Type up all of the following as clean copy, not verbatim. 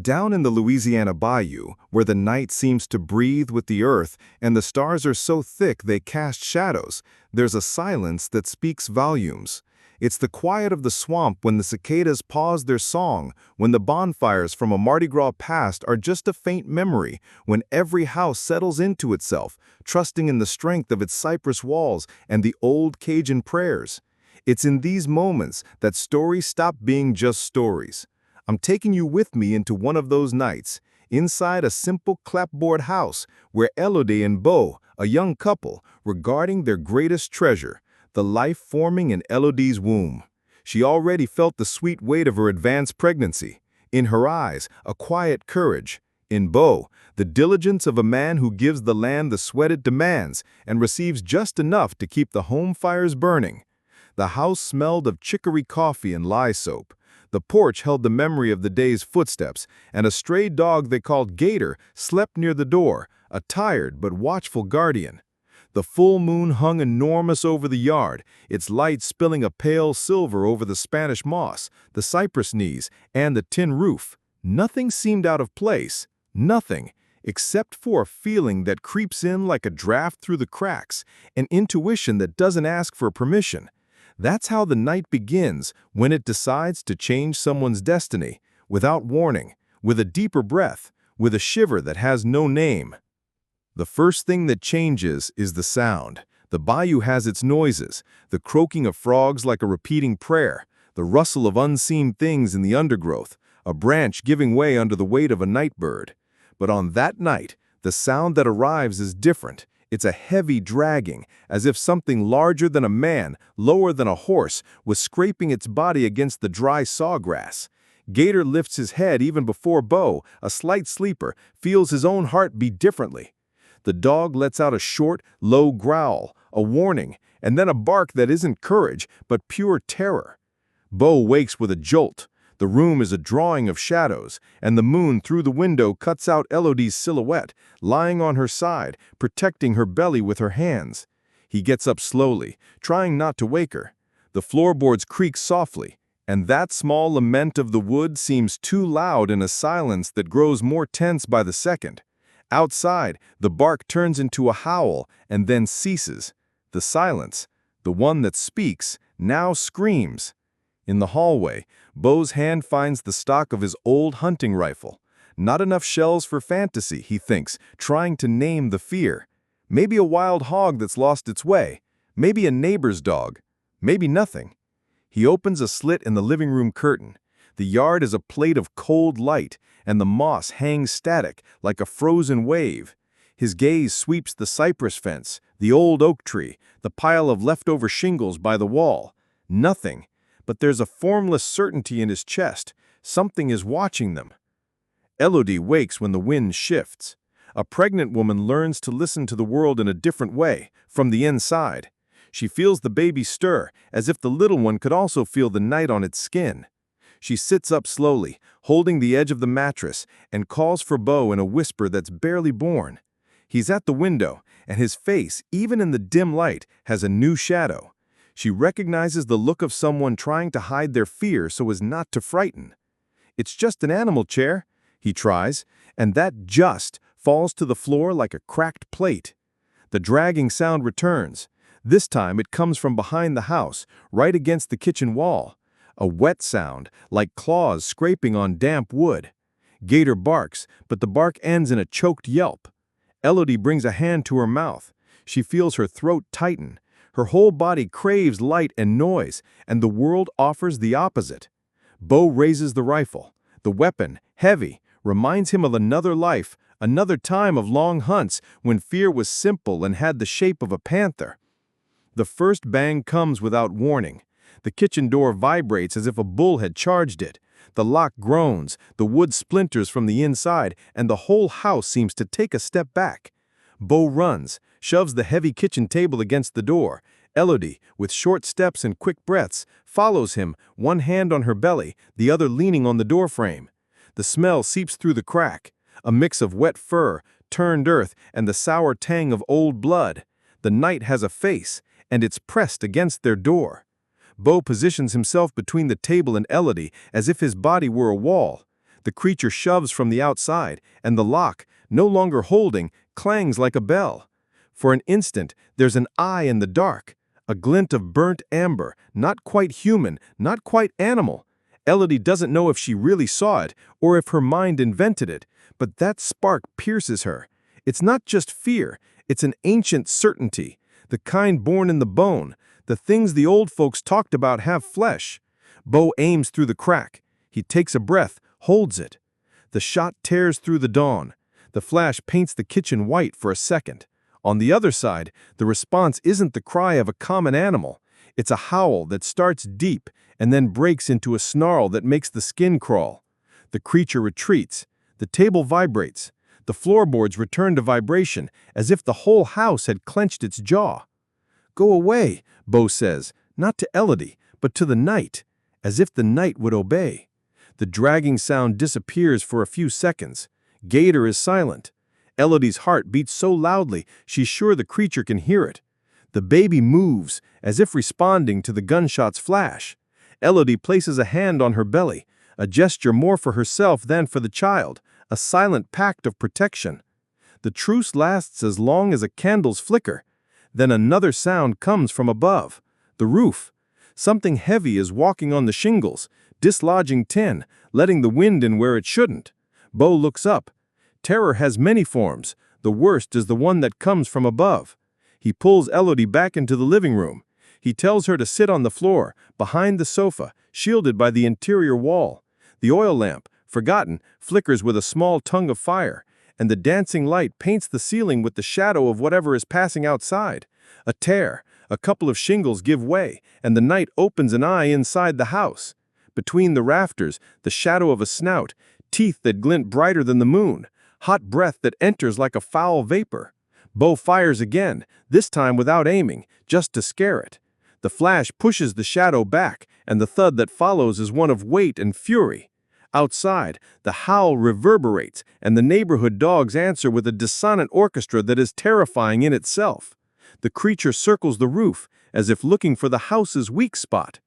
Down in the Louisiana Bayou, where the night seems to breathe with the earth and the stars are so thick they cast shadows, there's a silence that speaks volumes. It's the quiet of the swamp when the cicadas pause their song, when the bonfires from a Mardi Gras past are just a faint memory, when every house settles into itself, trusting in the strength of its cypress walls and the old Cajun prayers. It's in these moments that stories stop being just stories. I'm taking you with me into one of those nights, inside a simple clapboard house where Elodie and Beau, a young couple, were guarding their greatest treasure, the life forming in Elodie's womb. She already felt the sweet weight of her advanced pregnancy. In her eyes, a quiet courage. In Beau, the diligence of a man who gives the land the sweat it demands and receives just enough to keep the home fires burning. The house smelled of chicory coffee and lye soap. The porch held the memory of the day's footsteps, and a stray dog they called Gator slept near the door, a tired but watchful guardian. The full moon hung enormous over the yard, its light spilling a pale silver over the Spanish moss, the cypress knees, and the tin roof. Nothing seemed out of place, nothing, except for a feeling that creeps in like a draft through the cracks, an intuition that doesn't ask for permission. That's how the night begins, when it decides to change someone's destiny, without warning, with a deeper breath, with a shiver that has no name. The first thing that changes is the sound. The bayou has its noises, the croaking of frogs like a repeating prayer, the rustle of unseen things in the undergrowth, a branch giving way under the weight of a night bird. But on that night, the sound that arrives is different. It's a heavy dragging, as if something larger than a man, lower than a horse, was scraping its body against the dry sawgrass. Gator lifts his head even before Beau, a slight sleeper, feels his own heart beat differently. The dog lets out a short, low growl, a warning, and then a bark that isn't courage, but pure terror. Beau wakes with a jolt. The room is a drawing of shadows, and the moon through the window cuts out Elodie's silhouette, lying on her side, protecting her belly with her hands. He gets up slowly, trying not to wake her. The floorboards creak softly, and that small lament of the wood seems too loud in a silence that grows more tense by the second. Outside, the bark turns into a howl and then ceases. The silence, the one that speaks, now screams. In the hallway, Beau's hand finds the stock of his old hunting rifle. Not enough shells for fantasy, he thinks, trying to name the fear. Maybe a wild hog that's lost its way. Maybe a neighbor's dog. Maybe nothing. He opens a slit in the living room curtain. The yard is a plate of cold light, and the moss hangs static like a frozen wave. His gaze sweeps the cypress fence, the old oak tree, the pile of leftover shingles by the wall. Nothing. But there's a formless certainty in his chest. Something is watching them. Elodie wakes when the wind shifts. A pregnant woman learns to listen to the world in a different way, from the inside. She feels the baby stir, as if the little one could also feel the night on its skin. She sits up slowly, holding the edge of the mattress, and calls for Beau in a whisper that's barely born. He's at the window, and his face, even in the dim light, has a new shadow. She recognizes the look of someone trying to hide their fear so as not to frighten. "It's just an animal chair," he tries, and that "just" falls to the floor like a cracked plate. The dragging sound returns. This time it comes from behind the house, right against the kitchen wall. A wet sound, like claws scraping on damp wood. Gator barks, but the bark ends in a choked yelp. Elodie brings a hand to her mouth. She feels her throat tighten. Her whole body craves light and noise, and the world offers the opposite. Beau raises the rifle. The weapon, heavy, reminds him of another life, another time of long hunts when fear was simple and had the shape of a panther. The first bang comes without warning. The kitchen door vibrates as if a bull had charged it. The lock groans, the wood splinters from the inside, and the whole house seems to take a step back. Beau runs, shoves the heavy kitchen table against the door. Elodie, with short steps and quick breaths, follows him, one hand on her belly, the other leaning on the doorframe. The smell seeps through the crack, a mix of wet fur, turned earth, and the sour tang of old blood. The night has a face, and it's pressed against their door. Beau positions himself between the table and Elodie as if his body were a wall. The creature shoves from the outside, and the lock, no longer holding, clangs like a bell. For an instant, there's an eye in the dark, a glint of burnt amber, not quite human, not quite animal. Elodie doesn't know if she really saw it or if her mind invented it, but that spark pierces her. It's not just fear, it's an ancient certainty, the kind born in the bone. The things the old folks talked about have flesh. Beau aims through the crack. He takes a breath, holds it. The shot tears through the dawn. The flash paints the kitchen white for a second. On the other side, the response isn't the cry of a common animal. It's a howl that starts deep and then breaks into a snarl that makes the skin crawl. The creature retreats. The table vibrates. The floorboards return to vibration, as if the whole house had clenched its jaw. "Go away," Beau says, not to Elodie, but to the night, as if the night would obey. The dragging sound disappears for a few seconds. Gator is silent. Elodie's heart beats so loudly she's sure the creature can hear it. The baby moves, as if responding to the gunshot's flash. Elodie places a hand on her belly, a gesture more for herself than for the child, a silent pact of protection. The truce lasts as long as a candle's flicker. Then another sound comes from above, the roof. Something heavy is walking on the shingles, dislodging tin, letting the wind in where it shouldn't. Beau looks up. Terror has many forms. The worst is the one that comes from above. He pulls Elodie back into the living room. He tells her to sit on the floor, behind the sofa, shielded by the interior wall. The oil lamp, forgotten, flickers with a small tongue of fire, and the dancing light paints the ceiling with the shadow of whatever is passing outside. A tear, a couple of shingles give way, and the night opens an eye inside the house. Between the rafters, the shadow of a snout, teeth that glint brighter than the moon, hot breath that enters like a foul vapor. Beau fires again, this time without aiming, just to scare it. The flash pushes the shadow back, and the thud that follows is one of weight and fury. Outside, the howl reverberates, and the neighborhood dogs answer with a dissonant orchestra that is terrifying in itself. The creature circles the roof, as if looking for the house's weak spot.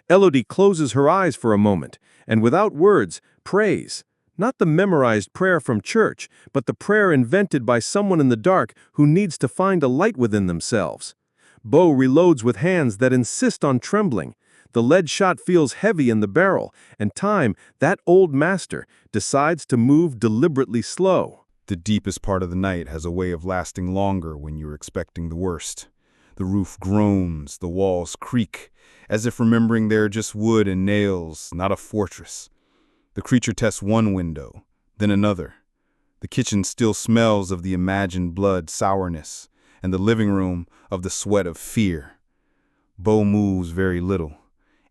Elodie closes her eyes for a moment, and without words, prays. Not the memorized prayer from church, but the prayer invented by someone in the dark who needs to find a light within themselves. Beau reloads with hands that insist on trembling. The lead shot feels heavy in the barrel, and time, that old master, decides to move deliberately slow. The deepest part of the night has a way of lasting longer when you're expecting the worst. The roof groans, the walls creak, as if remembering they're just wood and nails, not a fortress. The creature tests one window, then another. The kitchen still smells of the imagined blood sourness, and the living room of the sweat of fear. Beau moves very little.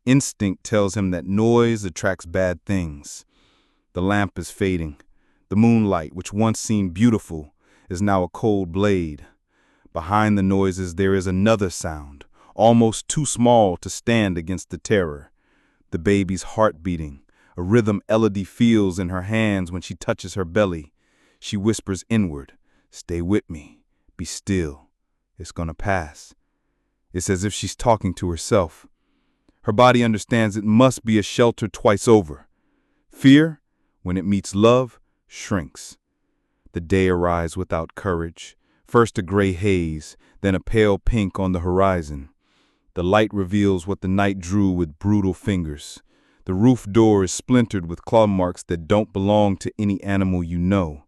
Instinct tells him that noise attracts bad things. The lamp is fading. The moonlight, which once seemed beautiful, is now a cold blade. Behind the noises there is another sound, almost too small to stand against the terror. The baby's heart beating, a rhythm Elodie feels in her hands when she touches her belly. She whispers inward, "Stay with me, be still, it's gonna pass." It's as if she's talking to herself. Her body understands it must be a shelter twice over. Fear, when it meets love, shrinks. The day arrives without courage. First a gray haze, then a pale pink on the horizon. The light reveals what the night drew with brutal fingers. The roof door is splintered with claw marks that don't belong to any animal you know.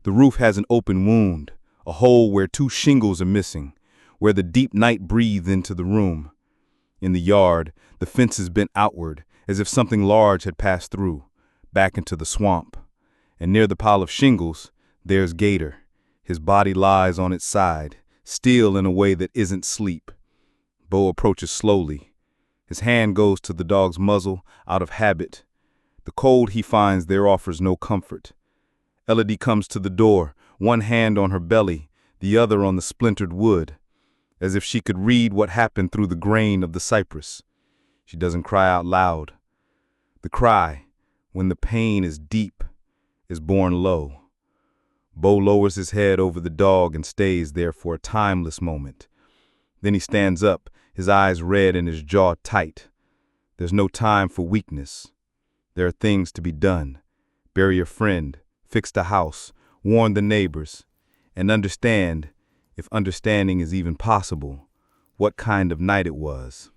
The roof has an open wound, a hole where 2 shingles are missing, where the deep night breathed into the room. In the yard, the fence is bent outward, as if something large had passed through, back into the swamp. And near the pile of shingles, there's Gator. His body lies on its side, still in a way that isn't sleep. Beau approaches slowly. His hand goes to the dog's muzzle out of habit. The cold he finds there offers no comfort. Elodie comes to the door, one hand on her belly, the other on the splintered wood, as if she could read what happened through the grain of the cypress. She doesn't cry out loud. The cry, when the pain is deep, is born low. Beau lowers his head over the dog and stays there for a timeless moment. Then he stands up, his eyes red and his jaw tight. There's no time for weakness. There are things to be done, bury a friend, fix the house, warn the neighbors, and understand, if understanding is even possible, what kind of night it was.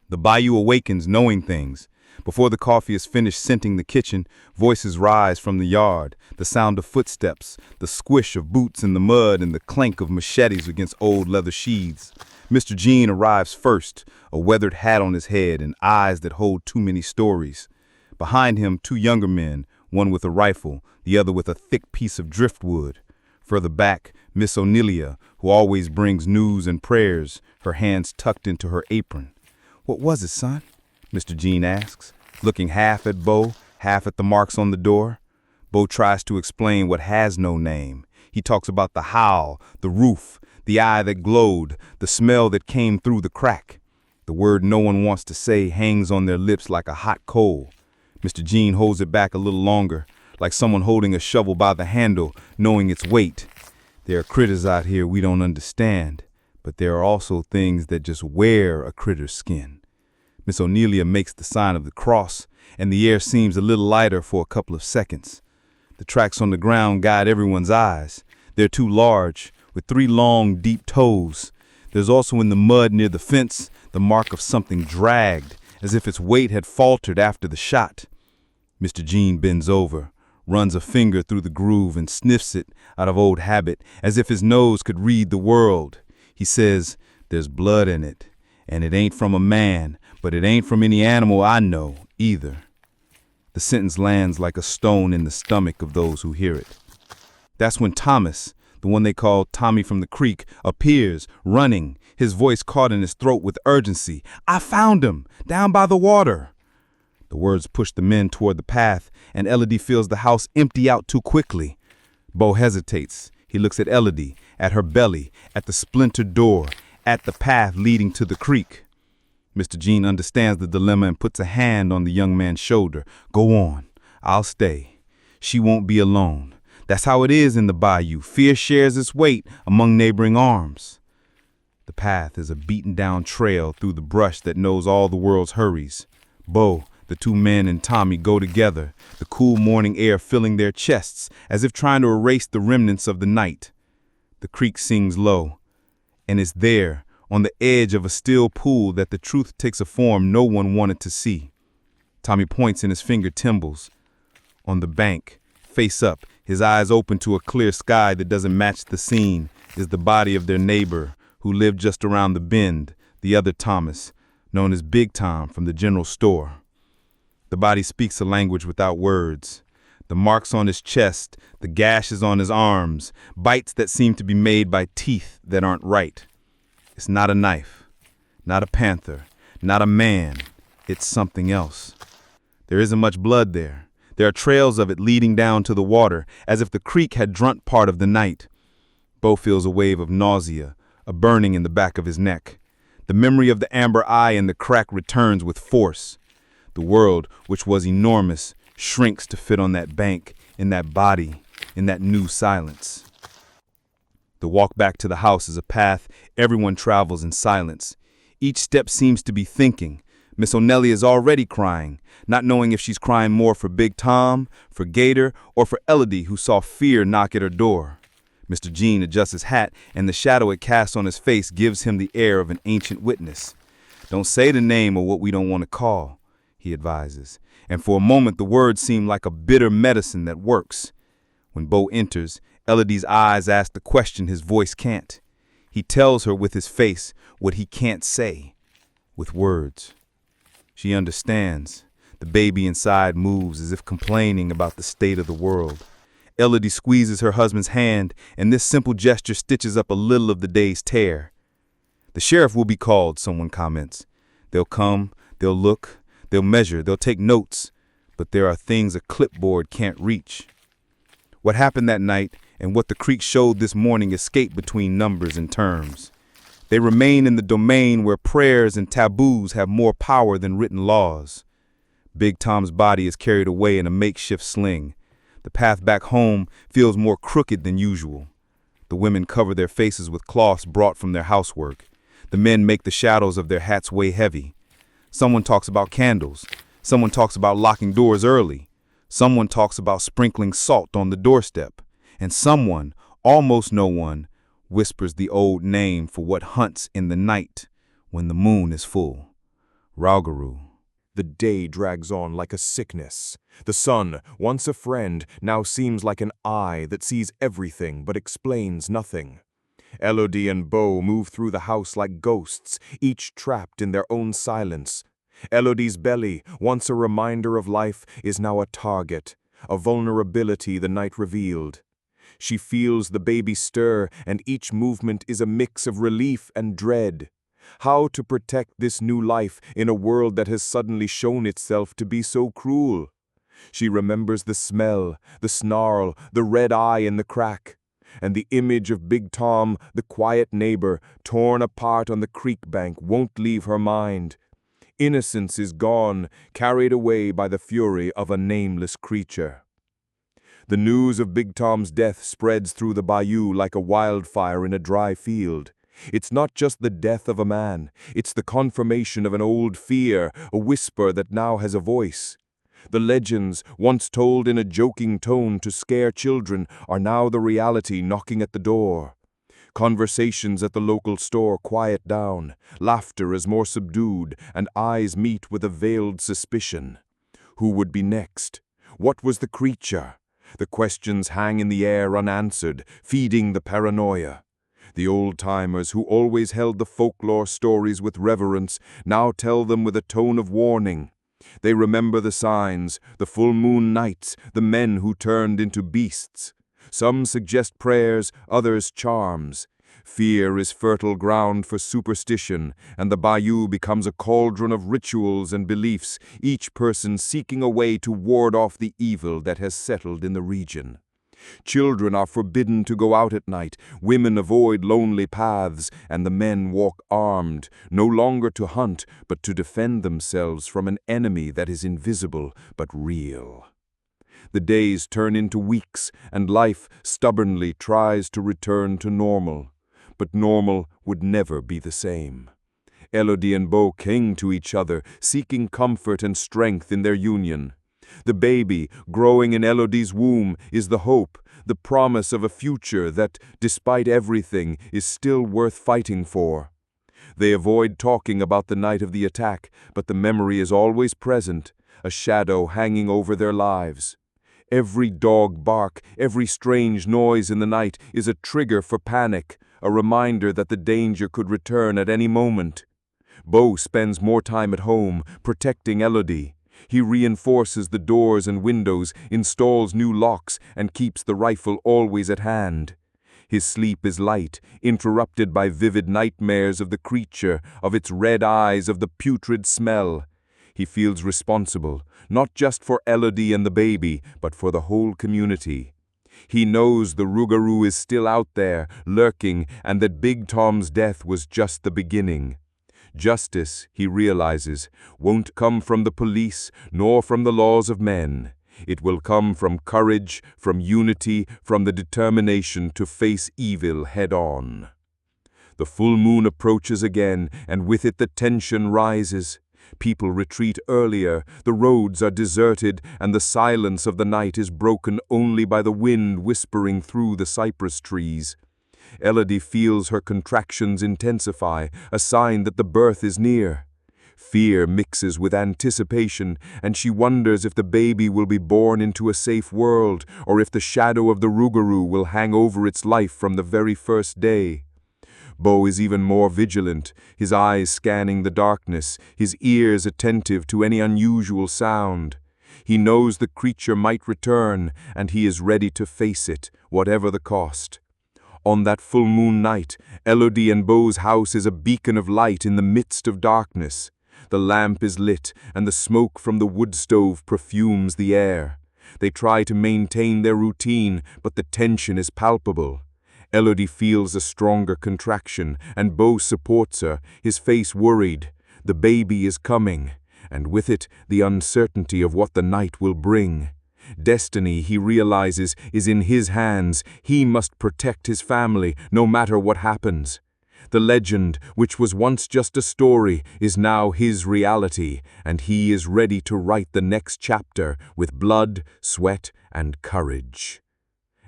The bayou awakens knowing things. Before the coffee is finished scenting the kitchen, voices rise from the yard, the sound of footsteps, the squish of boots in the mud, and the clank of machetes against old leather sheaths. Mr. Jean arrives first, a weathered hat on his head and eyes that hold too many stories. Behind him, two younger men, one with a rifle, the other with a thick piece of driftwood. Further back, Miss Onelia, who always brings news and prayers, her hands tucked into her apron. "What was it, son?" Mr. Jean asks, looking half at Beau, half at the marks on the door. Beau tries to explain what has no name. He talks about the howl, the roof, the eye that glowed, the smell that came through the crack. The word no one wants to say hangs on their lips like a hot coal. Mr. Jean holds it back a little longer, like someone holding a shovel by the handle, knowing its weight. There are critters out here we don't understand, but there are also things that just wear a critter's skin. Miss Onelia makes the sign of the cross, and the air seems a little lighter for a couple of seconds. The tracks on the ground guide everyone's eyes. They're too large, with 3 long, deep toes. There's also in the mud near the fence the mark of something dragged, as if its weight had faltered after the shot. Mr. Jean bends over, runs a finger through the groove and sniffs it out of old habit, as if his nose could read the world. He says, "There's blood in it, and it ain't from a man, but it ain't from any animal I know, either." The sentence lands like a stone in the stomach of those who hear it. That's when Thomas, the one they call Tommy from the creek, appears, running, his voice caught in his throat with urgency. "I found him, down by the water." The words push the men toward the path, and Elodie feels the house empty out too quickly. Beau hesitates. He looks at Elodie, at her belly, at the splintered door, at the path leading to the creek. Mr. Jean understands the dilemma and puts a hand on the young man's shoulder. "Go on. I'll stay. She won't be alone. That's how it is in the bayou. Fear shares its weight among neighboring arms." The path is a beaten-down trail through the brush that knows all the world's hurries. Beau, the 2 men, and Tommy go together, the cool morning air filling their chests, as if trying to erase the remnants of the night. The creek sings low, and it's there, on the edge of a still pool, that the truth takes a form no one wanted to see. Tommy points and his finger trembles. On the bank, face up, his eyes open to a clear sky that doesn't match the scene, is the body of their neighbor, who lived just around the bend, the other Thomas, known as Big Tom from the general store. The body speaks a language without words. The marks on his chest, the gashes on his arms, bites that seem to be made by teeth that aren't right. It's not a knife, not a panther, not a man. It's something else. There isn't much blood there. There are trails of it leading down to the water, as if the creek had drunk part of the night. Beau feels a wave of nausea, a burning in the back of his neck. The memory of the amber eye in the crack returns with force. The world, which was enormous, shrinks to fit on that bank, in that body, in that new silence. The walk back to the house is a path everyone travels in silence. Each step seems to be thinking. Miss Onelia is already crying, not knowing if she's crying more for Big Tom, for Gator, or for Elodie, who saw fear knock at her door. Mr. Jean adjusts his hat, and the shadow it casts on his face gives him the air of an ancient witness. "Don't say the name or what we don't want to call," he advises, and for a moment the words seem like a bitter medicine that works. When Beau enters, Elodie's eyes ask the question his voice can't. He tells her with his face what he can't say, with words. She understands. The baby inside moves as if complaining about the state of the world. Elodie squeezes her husband's hand, and this simple gesture stitches up a little of the day's tear. "The sheriff will be called," someone comments. "They'll come, they'll look, they'll measure, they'll take notes, but there are things a clipboard can't reach." What happened that night and what the creek showed this morning escape between numbers and terms. They remain in the domain where prayers and taboos have more power than written laws. Big Tom's body is carried away in a makeshift sling. The path back home feels more crooked than usual. The women cover their faces with cloths brought from their housework. The men make the shadows of their hats weigh heavy. Someone talks about candles. Someone talks about locking doors early. Someone talks about sprinkling salt on the doorstep, and someone, almost no one, whispers the old name for what hunts in the night when the moon is full. Rougarou. The day drags on like a sickness. The sun, once a friend, now seems like an eye that sees everything but explains nothing. Elodie and Beau move through the house like ghosts, each trapped in their own silence. Elodie's belly, once a reminder of life, is now a target, a vulnerability the night revealed. She feels the baby stir, and each movement is a mix of relief and dread. How to protect this new life in a world that has suddenly shown itself to be so cruel? She remembers the smell, the snarl, the red eye in the crack, and the image of Big Tom, the quiet neighbor, torn apart on the creek bank, won't leave her mind. Innocence is gone, carried away by the fury of a nameless creature. The news of Big Tom's death spreads through the Bayou like a wildfire in a dry field. It's not just the death of a man, it's the confirmation of an old fear, a whisper that now has a voice. The legends, once told in a joking tone to scare children, are now the reality knocking at the door. Conversations at the local store quiet down, laughter is more subdued, and eyes meet with a veiled suspicion. Who would be next? What was the creature? The questions hang in the air unanswered, feeding the paranoia. The old-timers who always held the folklore stories with reverence now tell them with a tone of warning. They remember the signs, the full moon nights, the men who turned into beasts. Some suggest prayers, others charms. Fear is fertile ground for superstition, and the Bayou becomes a cauldron of rituals and beliefs, each person seeking a way to ward off the evil that has settled in the region. Children are forbidden to go out at night, women avoid lonely paths, and the men walk armed, no longer to hunt, but to defend themselves from an enemy that is invisible but real. The days turn into weeks, and life stubbornly tries to return to normal. But normal would never be the same. Elodie and Beau cling to each other, seeking comfort and strength in their union. The baby, growing in Elodie's womb, is the hope, the promise of a future that, despite everything, is still worth fighting for. They avoid talking about the night of the attack, but the memory is always present, a shadow hanging over their lives. Every dog bark, every strange noise in the night is a trigger for panic, a reminder that the danger could return at any moment. Beau spends more time at home, protecting Elodie. He reinforces the doors and windows, installs new locks, and keeps the rifle always at hand. His sleep is light, interrupted by vivid nightmares of the creature, of its red eyes, of the putrid smell. He feels responsible, not just for Elodie and the baby, but for the whole community. He knows the Rougarou is still out there, lurking, and that Big Tom's death was just the beginning. Justice, he realizes, won't come from the police, nor from the laws of men. It will come from courage, from unity, from the determination to face evil head-on. The full moon approaches again, and with it the tension rises. People retreat earlier, the roads are deserted, and the silence of the night is broken only by the wind whispering through the cypress trees. Elodie feels her contractions intensify, a sign that the birth is near. Fear mixes with anticipation, and she wonders if the baby will be born into a safe world, or if the shadow of the Rougarou will hang over its life from the very first day. Beau is even more vigilant, his eyes scanning the darkness, his ears attentive to any unusual sound. He knows the creature might return, and he is ready to face it, whatever the cost. On that full moon night, Elodie and Beau's house is a beacon of light in the midst of darkness. The lamp is lit, and the smoke from the wood stove perfumes the air. They try to maintain their routine, but the tension is palpable. Elodie feels a stronger contraction, and Beau supports her, his face worried. The baby is coming, and with it the uncertainty of what the night will bring. Destiny, he realizes, is in his hands. He must protect his family, no matter what happens. The legend, which was once just a story, is now his reality, and he is ready to write the next chapter with blood, sweat, and courage.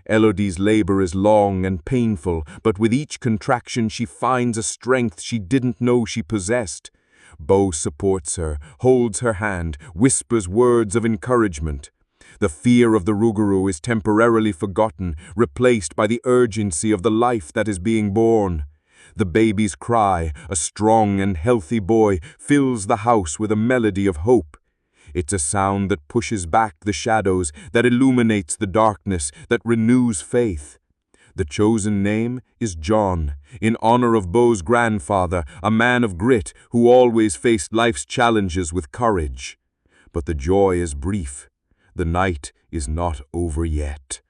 Elodie's labor is long and painful, but with each contraction she finds a strength she didn't know she possessed. Beau supports her, holds her hand, whispers words of encouragement. The fear of the Rougarou is temporarily forgotten, replaced by the urgency of the life that is being born. The baby's cry, a strong and healthy boy, fills the house with a melody of hope. It's a sound that pushes back the shadows, that illuminates the darkness, that renews faith. The chosen name is John, in honor of Beau's grandfather, a man of grit who always faced life's challenges with courage. But the joy is brief. The night is not over yet.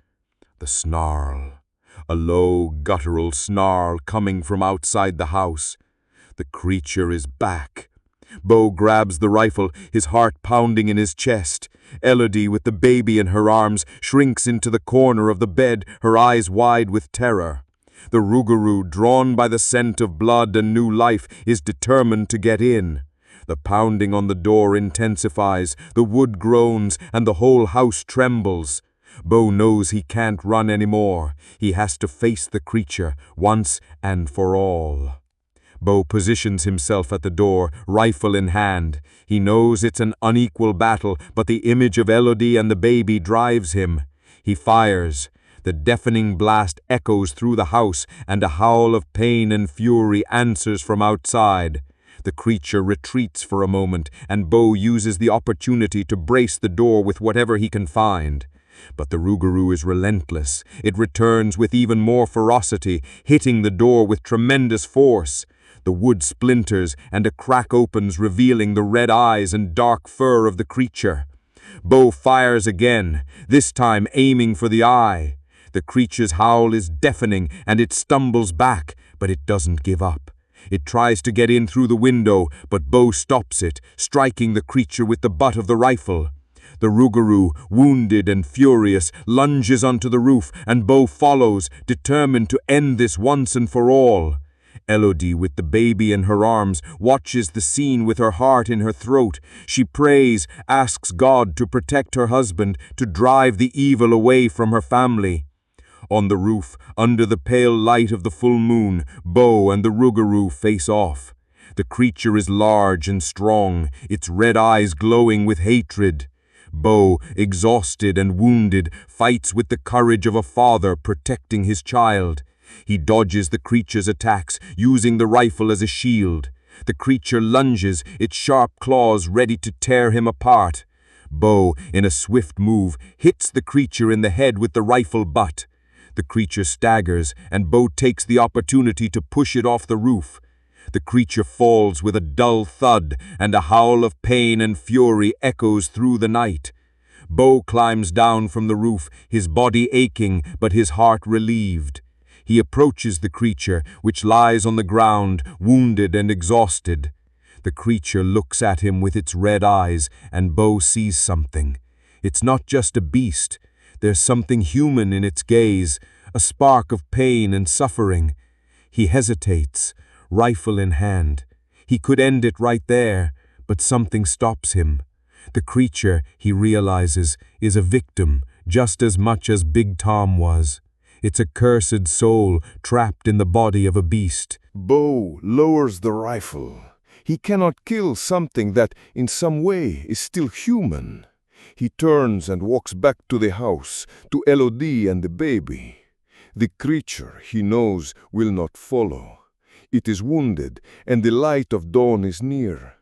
The snarl, a low, guttural snarl coming from outside the house. The creature is back. Beau grabs the rifle, his heart pounding in his chest. Elodie, with the baby in her arms, shrinks into the corner of the bed, her eyes wide with terror. The Rougarou, drawn by the scent of blood and new life, is determined to get in. The pounding on the door intensifies, the wood groans, and the whole house trembles. Beau knows he can't run anymore. He has to face the creature, once and for all. Beau positions himself at the door, rifle in hand. He knows it's an unequal battle, but the image of Elodie and the baby drives him. He fires. The deafening blast echoes through the house, and a howl of pain and fury answers from outside. The creature retreats for a moment, and Beau uses the opportunity to brace the door with whatever he can find. But the Rougarou is relentless. It returns with even more ferocity, hitting the door with tremendous force. The wood splinters, and a crack opens, revealing the red eyes and dark fur of the creature. Beau fires again, this time aiming for the eye. The creature's howl is deafening, and it stumbles back, but it doesn't give up. It tries to get in through the window, but Beau stops it, striking the creature with the butt of the rifle. The Rougarou, wounded and furious, lunges onto the roof, and Beau follows, determined to end this once and for all. Elodie, with the baby in her arms, watches the scene with her heart in her throat. She prays, asks God to protect her husband, to drive the evil away from her family. On the roof, under the pale light of the full moon, Beau and the Rougarou face off. The creature is large and strong, its red eyes glowing with hatred. Beau, exhausted and wounded, fights with the courage of a father protecting his child. He dodges the creature's attacks, using the rifle as a shield. The creature lunges, its sharp claws ready to tear him apart. Beau, in a swift move, hits the creature in the head with the rifle butt. The creature staggers, and Beau takes the opportunity to push it off the roof. The creature falls with a dull thud, and a howl of pain and fury echoes through the night. Beau climbs down from the roof, his body aching, but his heart relieved. He approaches the creature, which lies on the ground, wounded and exhausted. The creature looks at him with its red eyes, and Beau sees something. It's not just a beast. There's something human in its gaze, a spark of pain and suffering. He hesitates, rifle in hand. He could end it right there, but something stops him. The creature, he realizes, is a victim, just as much as Big Tom was. It's a cursed soul trapped in the body of a beast. Beau lowers the rifle. He cannot kill something that, in some way, is still human. He turns and walks back to the house, to Elodie and the baby. The creature, he knows, will not follow. It is wounded, and the light of dawn is near.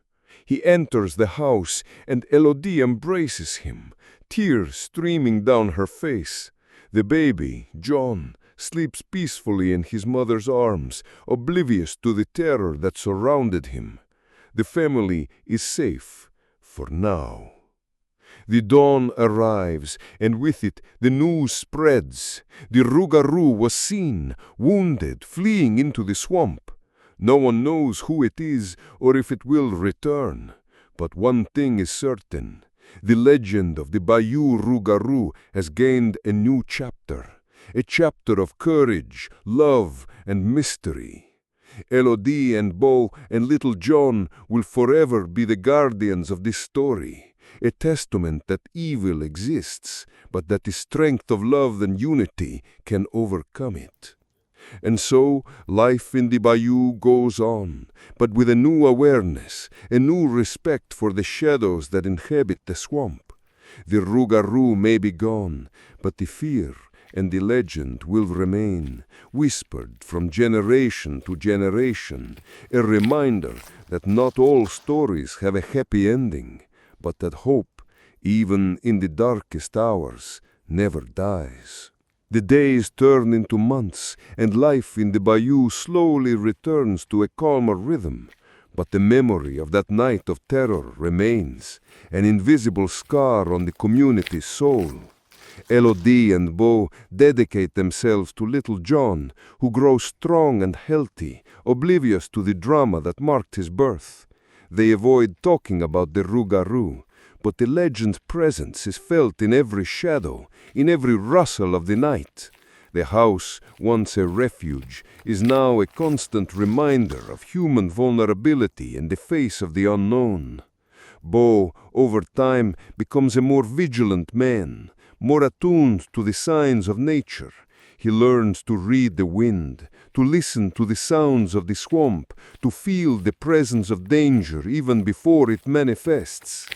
He enters the house, and Elodie embraces him, tears streaming down her face. The baby, John, sleeps peacefully in his mother's arms, oblivious to the terror that surrounded him. The family is safe, for now. The dawn arrives, and with it the news spreads. The Rougarou was seen, wounded, fleeing into the swamp. No one knows who it is or if it will return. But one thing is certain. The legend of the Bayou Rougarou has gained a new chapter. A chapter of courage, love, and mystery. Elodie and Beau and little John will forever be the guardians of this story, a testament that evil exists, but that the strength of love and unity can overcome it. And so, life in the Bayou goes on, but with a new awareness, a new respect for the shadows that inhabit the swamp. The Rougarou may be gone, but the fear and the legend will remain, whispered from generation to generation, a reminder that not all stories have a happy ending, but that hope, even in the darkest hours, never dies. The days turn into months, and life in the Bayou slowly returns to a calmer rhythm. But the memory of that night of terror remains, an invisible scar on the community's soul. Elodie and Beau dedicate themselves to little John, who grows strong and healthy, oblivious to the drama that marked his birth. They avoid talking about the Rougarou, but the legend's presence is felt in every shadow, in every rustle of the night. The house, once a refuge, is now a constant reminder of human vulnerability in the face of the unknown. Beau, over time, becomes a more vigilant man, more attuned to the signs of nature. He learns to read the wind, to listen to the sounds of the swamp, to feel the presence of danger even before it manifests.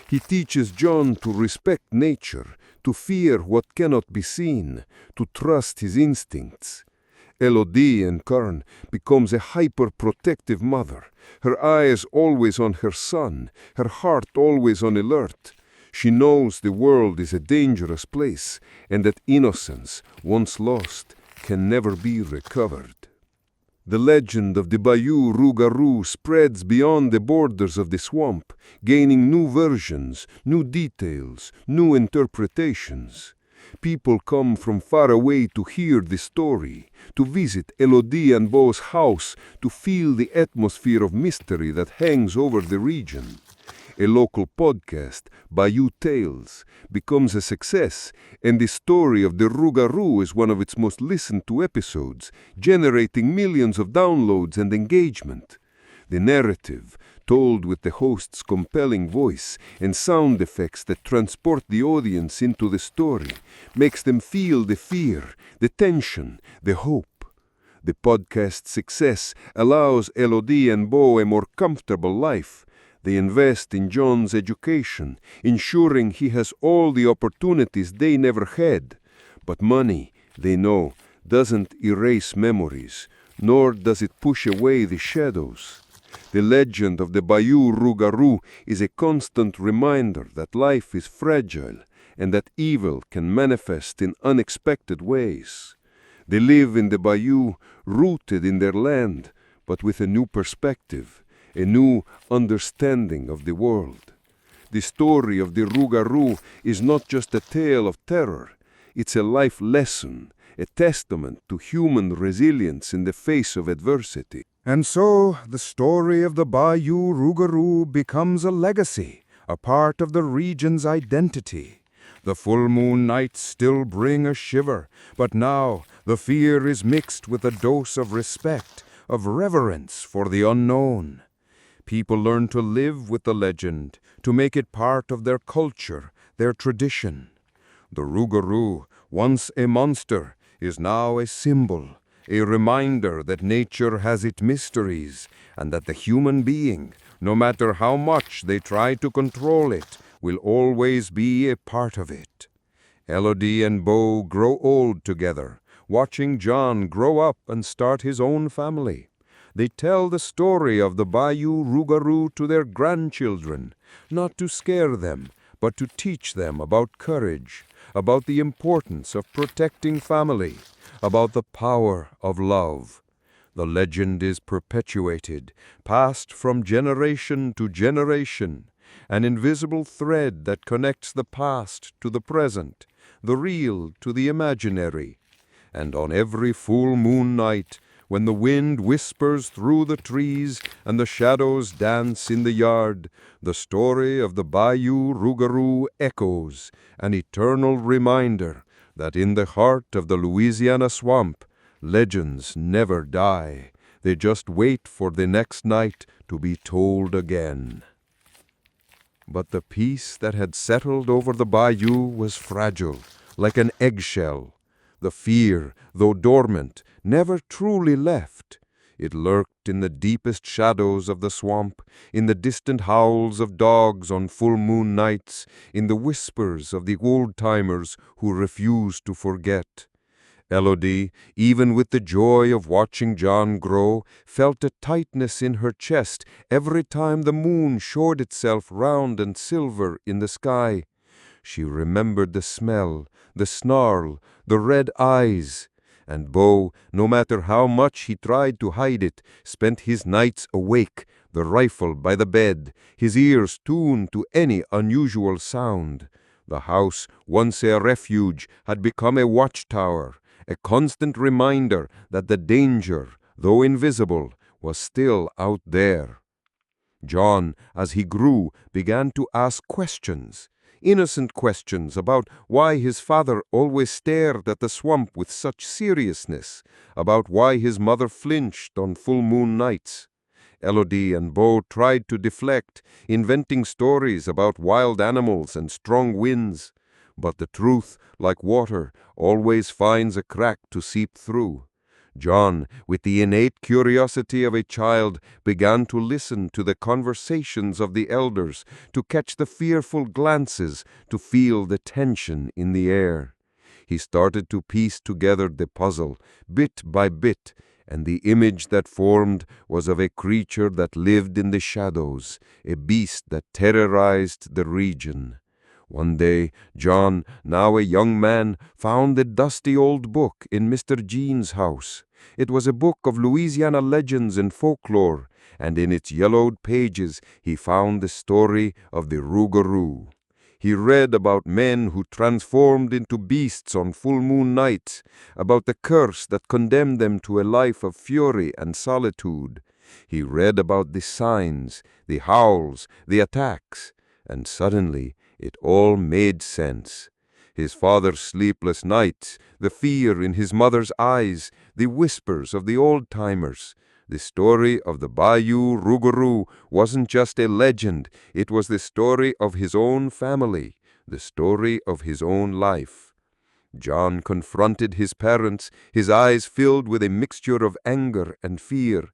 He teaches John to respect nature, to fear what cannot be seen, to trust his instincts. Elodie, in turn, becomes a hyper-protective mother, her eyes always on her son, her heart always on alert. She knows the world is a dangerous place, and that innocence, once lost, can never be recovered. The legend of the Bayou Rougarou spreads beyond the borders of the swamp, gaining new versions, new details, new interpretations. People come from far away to hear the story, to visit Elodie and Beau's house, to feel the atmosphere of mystery that hangs over the region. A local podcast, Bayou Tales, becomes a success, and the story of the Rougarou is one of its most listened to episodes, generating millions of downloads and engagement. The narrative, told with the host's compelling voice and sound effects that transport the audience into the story, makes them feel the fear, the tension, the hope. The podcast's success allows Elodie and Beau a more comfortable life. They invest in John's education, ensuring he has all the opportunities they never had. But money, they know, doesn't erase memories, nor does it push away the shadows. The legend of the Bayou Rougarou is a constant reminder that life is fragile and that evil can manifest in unexpected ways. They live in the Bayou, rooted in their land, but with a new perspective, a new understanding of the world. The story of the Rougarou is not just a tale of terror, it's a life lesson, a testament to human resilience in the face of adversity. And so, the story of the Bayou Rougarou becomes a legacy, a part of the region's identity. The full moon nights still bring a shiver, but now the fear is mixed with a dose of respect, of reverence for the unknown. People learn to live with the legend, to make it part of their culture, their tradition. The Rougarou, once a monster, is now a symbol, a reminder that nature has its mysteries, and that the human being, no matter how much they try to control it, will always be a part of it. Elodie and Beau grow old together, watching John grow up and start his own family. They tell the story of the Bayou Rougarou to their grandchildren, not to scare them, but to teach them about courage, about the importance of protecting family, about the power of love. The legend is perpetuated, passed from generation to generation, an invisible thread that connects the past to the present, the real to the imaginary. And on every full moon night, when the wind whispers through the trees and the shadows dance in the yard, the story of the Bayou Rougarou echoes, an eternal reminder that in the heart of the Louisiana swamp, legends never die. They just wait for the next night to be told again. But the peace that had settled over the bayou was fragile, like an eggshell. The fear, though dormant, never truly left. It lurked in the deepest shadows of the swamp, in the distant howls of dogs on full moon nights, in the whispers of the old-timers who refused to forget. Elodie, even with the joy of watching John grow, felt a tightness in her chest every time the moon showed itself round and silver in the sky. She remembered the smell, the snarl, the red eyes. And Beau, no matter how much he tried to hide it, spent his nights awake, the rifle by the bed, his ears tuned to any unusual sound. The house, once a refuge, had become a watchtower, a constant reminder that the danger, though invisible, was still out there. John, as he grew, began to ask questions. Innocent questions about why his father always stared at the swamp with such seriousness, about why his mother flinched on full moon nights. Elodie and Beau tried to deflect, inventing stories about wild animals and strong winds. But the truth, like water, always finds a crack to seep through. John, with the innate curiosity of a child, began to listen to the conversations of the elders, to catch the fearful glances, to feel the tension in the air. He started to piece together the puzzle, bit by bit, and the image that formed was of a creature that lived in the shadows, a beast that terrorized the region. One day, John, now a young man, found a dusty old book in Mr. Jean's house. It was a book of Louisiana legends and folklore, and in its yellowed pages he found the story of the Rougarou. He read about men who transformed into beasts on full moon nights, about the curse that condemned them to a life of fury and solitude. He read about the signs, the howls, the attacks, and suddenly it all made sense. His father's sleepless nights, the fear in his mother's eyes, the whispers of the old-timers. The story of the Bayou Rougarou wasn't just a legend, it was the story of his own family, the story of his own life. John confronted his parents, his eyes filled with a mixture of anger and fear.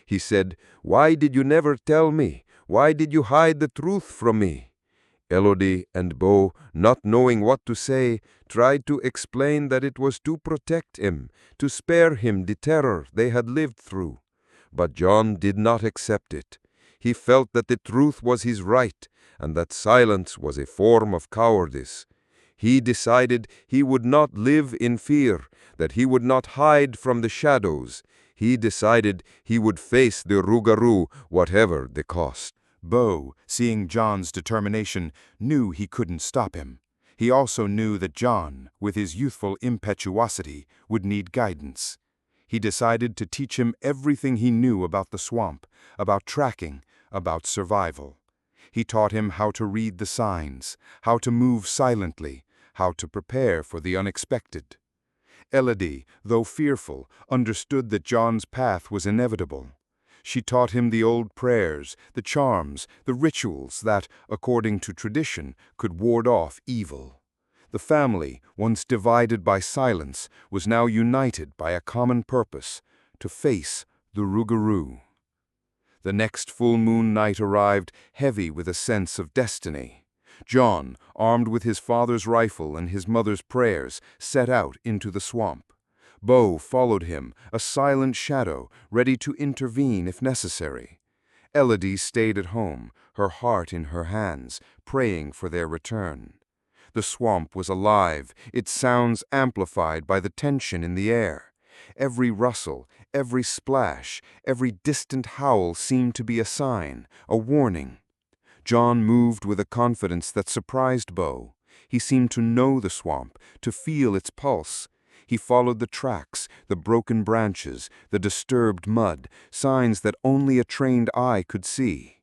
He said, "Why did you never tell me? Why did you hide the truth from me?" Elodie and Beau, not knowing what to say, tried to explain that it was to protect him, to spare him the terror they had lived through. But John did not accept it. He felt that the truth was his right, and that silence was a form of cowardice. He decided he would not live in fear, that he would not hide from the shadows. He decided he would face the Rougarou, whatever the cost. Beau, seeing John's determination, knew he couldn't stop him. He also knew that John, with his youthful impetuosity, would need guidance. He decided to teach him everything he knew about the swamp, about tracking, about survival. He taught him how to read the signs, how to move silently, how to prepare for the unexpected. Elodie, though fearful, understood that John's path was inevitable. She taught him the old prayers, the charms, the rituals that, according to tradition, could ward off evil. The family, once divided by silence, was now united by a common purpose, to face the Rougarou. The next full moon night arrived, heavy with a sense of destiny. John, armed with his father's rifle and his mother's prayers, set out into the swamp. Beau followed him, a silent shadow, ready to intervene if necessary. Elodie stayed at home, her heart in her hands, praying for their return. The swamp was alive, its sounds amplified by the tension in the air. Every rustle, every splash, every distant howl seemed to be a sign, a warning. John moved with a confidence that surprised Beau. He seemed to know the swamp, to feel its pulse. He followed the tracks, the broken branches, the disturbed mud, signs that only a trained eye could see.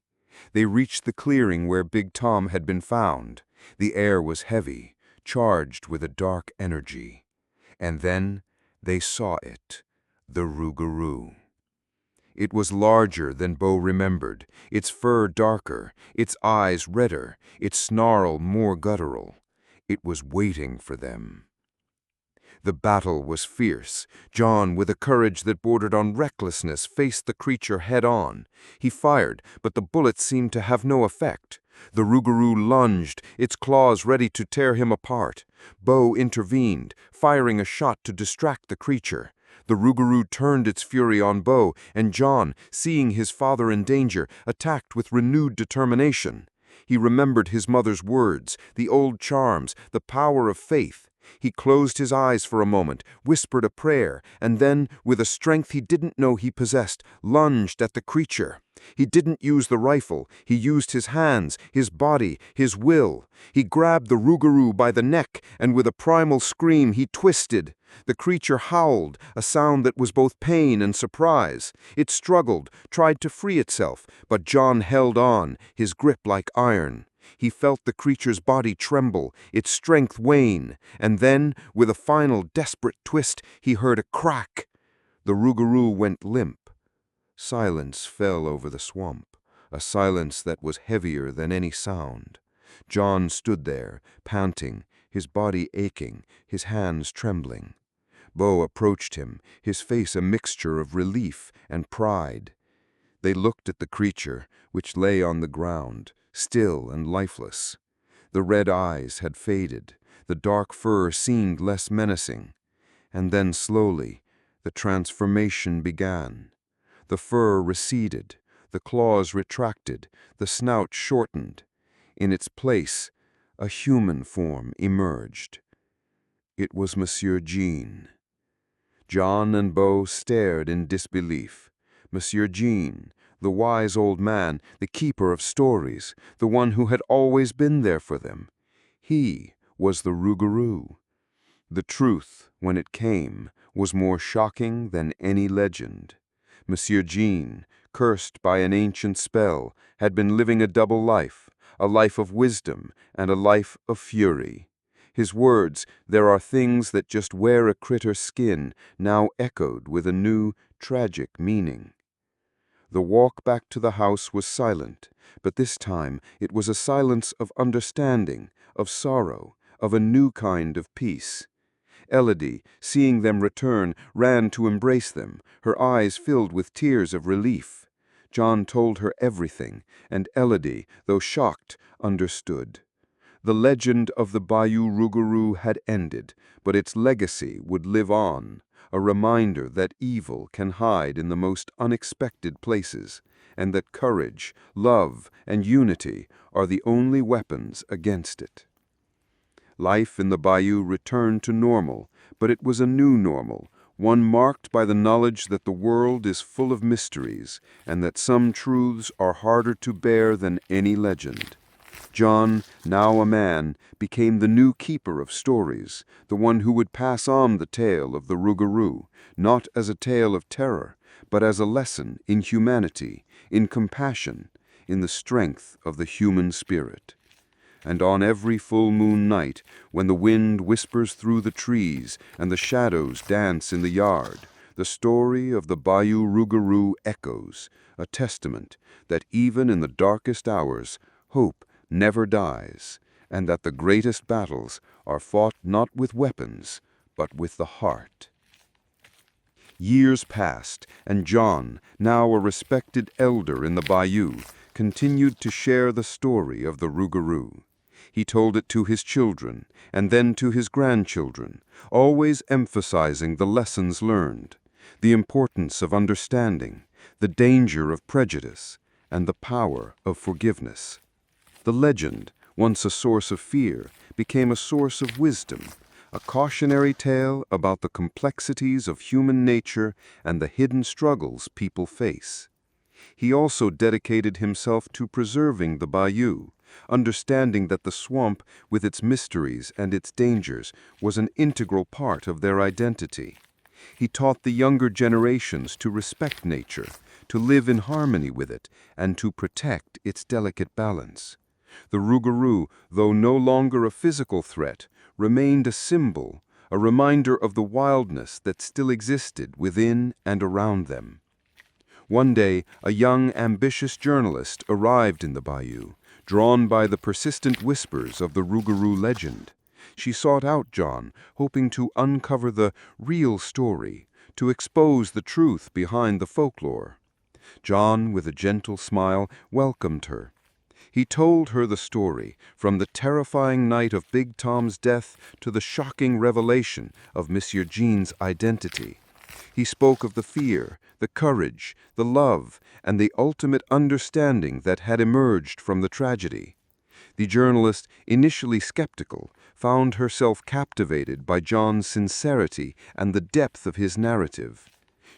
They reached the clearing where Big Tom had been found. The air was heavy, charged with a dark energy. And then they saw it, the Rougarou. It was larger than Beau remembered, its fur darker, its eyes redder, its snarl more guttural. It was waiting for them. The battle was fierce. John, with a courage that bordered on recklessness, faced the creature head-on. He fired, but the bullets seemed to have no effect. The Rougarou lunged, its claws ready to tear him apart. Beau intervened, firing a shot to distract the creature. The Rougarou turned its fury on Beau, and John, seeing his father in danger, attacked with renewed determination. He remembered his mother's words, the old charms, the power of faith. He closed his eyes for a moment, whispered a prayer, and then, with a strength he didn't know he possessed, lunged at the creature. He didn't use the rifle. He used his hands, his body, his will. He grabbed the Rougarou by the neck, and with a primal scream he twisted. The creature howled, a sound that was both pain and surprise. It struggled, tried to free itself, but John held on, his grip like iron. He felt the creature's body tremble, its strength wane, and then, with a final desperate twist, he heard a crack. The Rougarou went limp. Silence fell over the swamp, a silence that was heavier than any sound. John stood there, panting, his body aching, his hands trembling. Beau approached him, his face a mixture of relief and pride. They looked at the creature, which lay on the ground, still and lifeless. The red eyes had faded, the dark fur seemed less menacing. And then slowly, the transformation began. The fur receded, the claws retracted, the snout shortened. In its place, a human form emerged. It was Monsieur Jean. John and Beau stared in disbelief. Monsieur Jean, the wise old man, the keeper of stories, the one who had always been there for them. He was the Rougarou. The truth, when it came, was more shocking than any legend. Monsieur Jean, cursed by an ancient spell, had been living a double life, a life of wisdom and a life of fury. His words, "There are things that just wear a critter's skin," now echoed with a new, tragic meaning. The walk back to the house was silent, but this time it was a silence of understanding, of sorrow, of a new kind of peace. Elodie, seeing them return, ran to embrace them, her eyes filled with tears of relief. John told her everything, and Elodie, though shocked, understood. The legend of the Bayou Rougarou had ended, but its legacy would live on, a reminder that evil can hide in the most unexpected places, and that courage, love, and unity are the only weapons against it. Life in the Bayou returned to normal, but it was a new normal, one marked by the knowledge that the world is full of mysteries, and that some truths are harder to bear than any legend. John, now a man, became the new keeper of stories, the one who would pass on the tale of the Rougarou, not as a tale of terror, but as a lesson in humanity, in compassion, in the strength of the human spirit. And on every full moon night, when the wind whispers through the trees and the shadows dance in the yard, the story of the Bayou Rougarou echoes, a testament that even in the darkest hours, hope never dies, and that the greatest battles are fought not with weapons, but with the heart. Years passed, and John, now a respected elder in the Bayou, continued to share the story of the Rougarou. He told it to his children, and then to his grandchildren, always emphasizing the lessons learned, the importance of understanding, the danger of prejudice, and the power of forgiveness. The legend, once a source of fear, became a source of wisdom, a cautionary tale about the complexities of human nature and the hidden struggles people face. He also dedicated himself to preserving the Bayou, understanding that the swamp, with its mysteries and its dangers, was an integral part of their identity. He taught the younger generations to respect nature, to live in harmony with it, and to protect its delicate balance. The Rougarou, though no longer a physical threat, remained a symbol, a reminder of the wildness that still existed within and around them. One day, a young, ambitious journalist arrived in the Bayou, drawn by the persistent whispers of the Rougarou legend. She sought out John, hoping to uncover the real story, to expose the truth behind the folklore. John, with a gentle smile, welcomed her. He told her the story, from the terrifying night of Big Tom's death to the shocking revelation of Monsieur Jean's identity. He spoke of the fear, the courage, the love, and the ultimate understanding that had emerged from the tragedy. The journalist, initially skeptical, found herself captivated by John's sincerity and the depth of his narrative.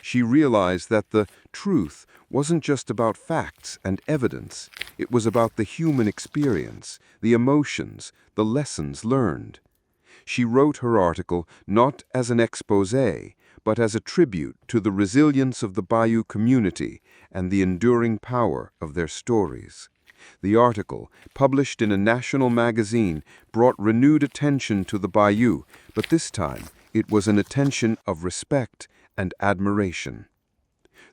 She realized that the truth wasn't just about facts and evidence. It was about the human experience, the emotions, the lessons learned. She wrote her article not as an exposé, but as a tribute to the resilience of the Bayou community and the enduring power of their stories. The article, published in a national magazine, brought renewed attention to the Bayou, but this time it was an attention of respect and admiration.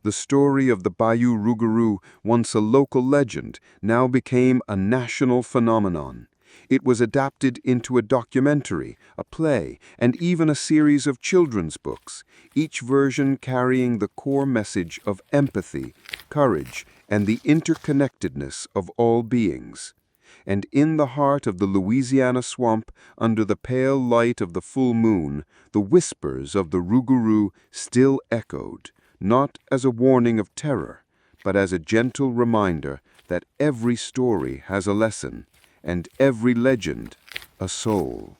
The story of the Bayou Rougarou, once a local legend, now became a national phenomenon. It was adapted into a documentary, a play, and even a series of children's books, each version carrying the core message of empathy, courage, and the interconnectedness of all beings. And in the heart of the Louisiana swamp, under the pale light of the full moon, the whispers of the Rougarou still echoed, not as a warning of terror, but as a gentle reminder that every story has a lesson, and every legend a soul.